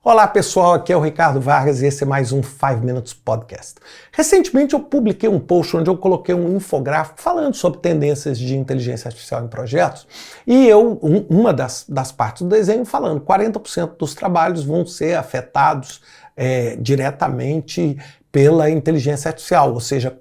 Olá pessoal, aqui é o Ricardo Vargas e esse é mais um 5 Minutes Podcast. Recentemente eu publiquei um post onde eu coloquei um infográfico falando sobre tendências de inteligência artificial em projetos e uma das partes do desenho falando 40% dos trabalhos vão ser afetados diretamente pela inteligência artificial, ou seja,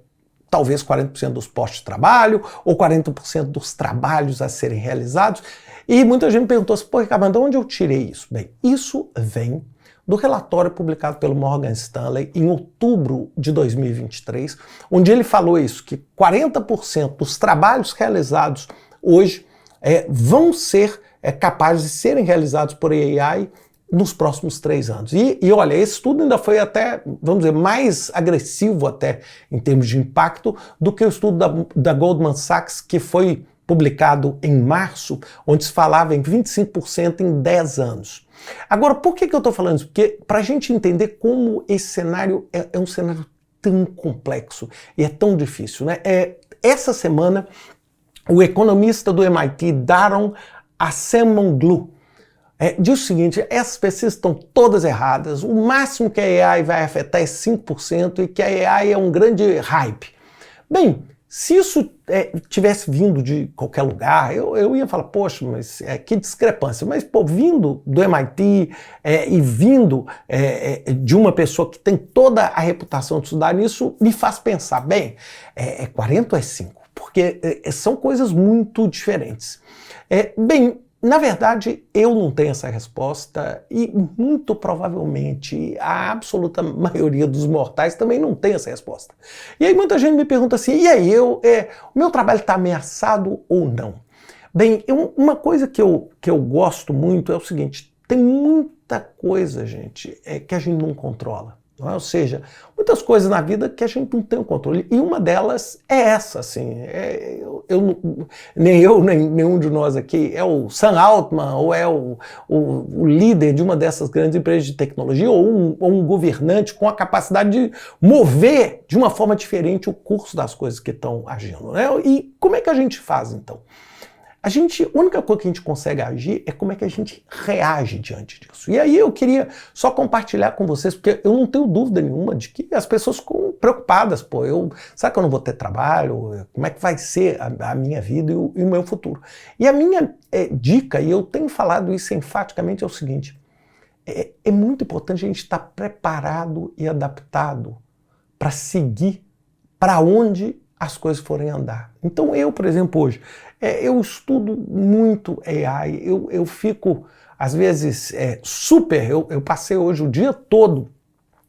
talvez 40% dos postos de trabalho ou 40% dos trabalhos a serem realizados. E muita gente me perguntou assim, pô, Ricardo, mas de onde eu tirei isso? Bem, isso vem do relatório publicado pelo Morgan Stanley em outubro de 2023, onde ele falou isso, que 40% dos trabalhos realizados hoje vão ser capazes de serem realizados por AI nos próximos 3 anos. E olha, esse estudo ainda foi até, vamos dizer, mais agressivo até em termos de impacto do que o estudo da Goldman Sachs, que foi publicado em março, onde se falava em 25% em 10 anos. Agora, por que eu estou falando isso? Porque para a gente entender como esse cenário é um cenário tão complexo e é tão difícil, né? Essa semana, o economista do MIT, Daron Acemoglu, diz o seguinte, essas pesquisas estão todas erradas, o máximo que a AI vai afetar é 5% e que a AI é um grande hype. Bem, se isso tivesse vindo de qualquer lugar, eu ia falar, poxa, mas que discrepância. Mas, pô, vindo do MIT e vindo de uma pessoa que tem toda a reputação de estudar nisso, me faz pensar, bem, 40 ou é 5? Porque são coisas muito diferentes. Bem, na verdade, eu não tenho essa resposta e muito provavelmente a absoluta maioria dos mortais também não tem essa resposta. E aí muita gente me pergunta assim, e aí, o meu trabalho está ameaçado ou não? Bem, uma coisa que eu gosto muito é o seguinte, tem muita coisa, gente, que a gente não controla. Não é? Ou seja, muitas coisas na vida que a gente não tem o controle. E uma delas é essa, assim. Nem eu, nem nenhum de nós aqui é o Sam Altman ou é o líder de uma dessas grandes empresas de tecnologia ou um governante com a capacidade de mover de uma forma diferente o curso das coisas que estão agindo. Né? E como é que a gente faz, então? A única coisa que a gente consegue agir é como é que a gente reage diante disso. E aí eu queria só compartilhar com vocês, porque eu não tenho dúvida nenhuma de que as pessoas ficam preocupadas, pô, será que eu não vou ter trabalho? Como é que vai ser a minha vida e o meu futuro? E a minha dica, e eu tenho falado isso enfaticamente, é o seguinte, é muito importante a gente estar preparado e adaptado para seguir para onde as coisas forem andar. Então eu, por exemplo, hoje, eu estudo muito AI, eu fico, às vezes, eu passei hoje o dia todo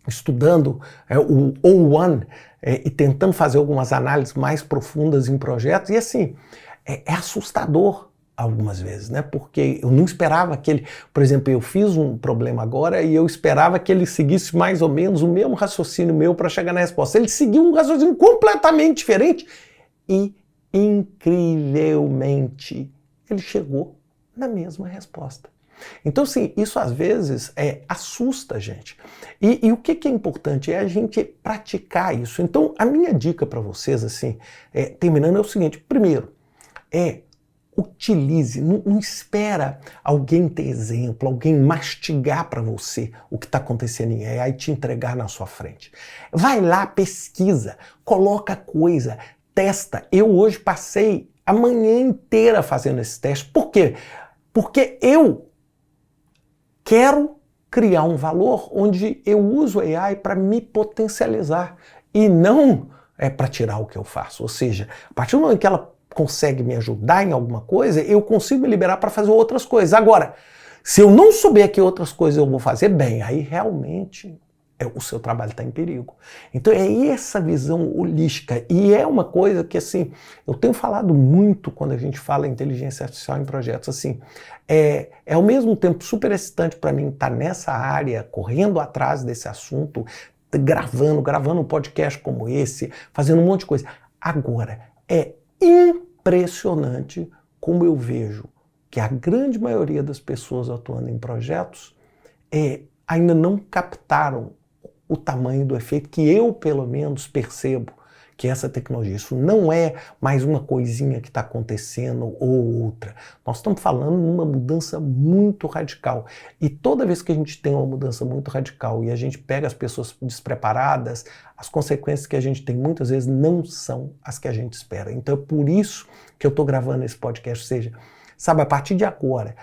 estudando o O1 e tentando fazer algumas análises mais profundas em projetos, e assim, é assustador algumas vezes, né? Porque eu não esperava que ele, por exemplo, eu fiz um problema agora e eu esperava que ele seguisse mais ou menos o mesmo raciocínio meu para chegar na resposta. Ele seguiu um raciocínio completamente diferente e, incrivelmente, ele chegou na mesma resposta. Então, assim, isso às vezes assusta a gente. E o que é importante é a gente praticar isso. Então, a minha dica para vocês, assim, terminando, é o seguinte. Primeiro, utilize, não espera alguém ter exemplo, alguém mastigar para você o que está acontecendo em AI e te entregar na sua frente. Vai lá, pesquisa, coloca coisa, testa. Eu hoje passei a manhã inteira fazendo esse teste. Por quê? Porque eu quero criar um valor onde eu uso AI para me potencializar e não para tirar o que eu faço. Ou seja, a partir do momento que ela consegue me ajudar em alguma coisa, eu consigo me liberar para fazer outras coisas. Agora, se eu não souber que outras coisas eu vou fazer, bem, aí realmente o seu trabalho está em perigo. Então é essa visão holística e é uma coisa que, assim, eu tenho falado muito quando a gente fala em inteligência artificial em projetos, assim, é ao mesmo tempo super excitante para mim estar nessa área, correndo atrás desse assunto, gravando um podcast como esse, fazendo um monte de coisa. Agora, é impressionante como eu vejo que a grande maioria das pessoas atuando em projetos ainda não captaram o tamanho do efeito que eu, pelo menos, percebo que essa tecnologia. Isso não é mais uma coisinha que está acontecendo ou outra. Nós estamos falando de uma mudança muito radical. E toda vez que a gente tem uma mudança muito radical e a gente pega as pessoas despreparadas, as consequências que a gente tem muitas vezes não são as que a gente espera. Então é por isso que eu estou gravando esse podcast. Ou seja, sabe, a partir de agora,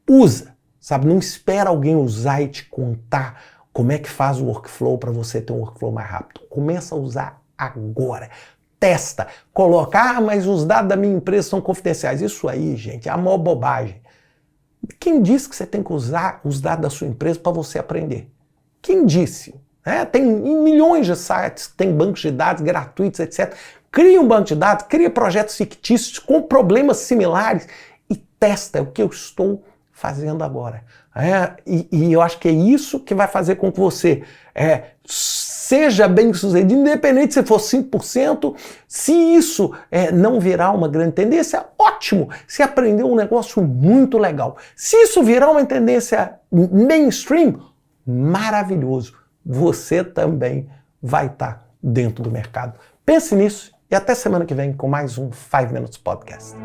usa, sabe? Não espera alguém usar e te contar como é que faz o workflow para você ter um workflow mais rápido. Começa a usar agora. Testa. Coloca, mas os dados da minha empresa são confidenciais. Isso aí, gente, é a maior bobagem. Quem disse que você tem que usar os dados da sua empresa para você aprender? Quem disse? Tem milhões de sites, tem bancos de dados gratuitos, etc. Cria um banco de dados, cria projetos fictícios com problemas similares e testa. É o que eu estou fazendo agora. E eu acho que é isso que vai fazer com que você seja bem sucedido, independente se for 5%, se isso não virar uma grande tendência, ótimo, se aprendeu um negócio muito legal. Se isso virar uma tendência mainstream, maravilhoso, você também vai estar dentro do mercado. Pense nisso e até semana que vem com mais um 5 Minutes Podcast.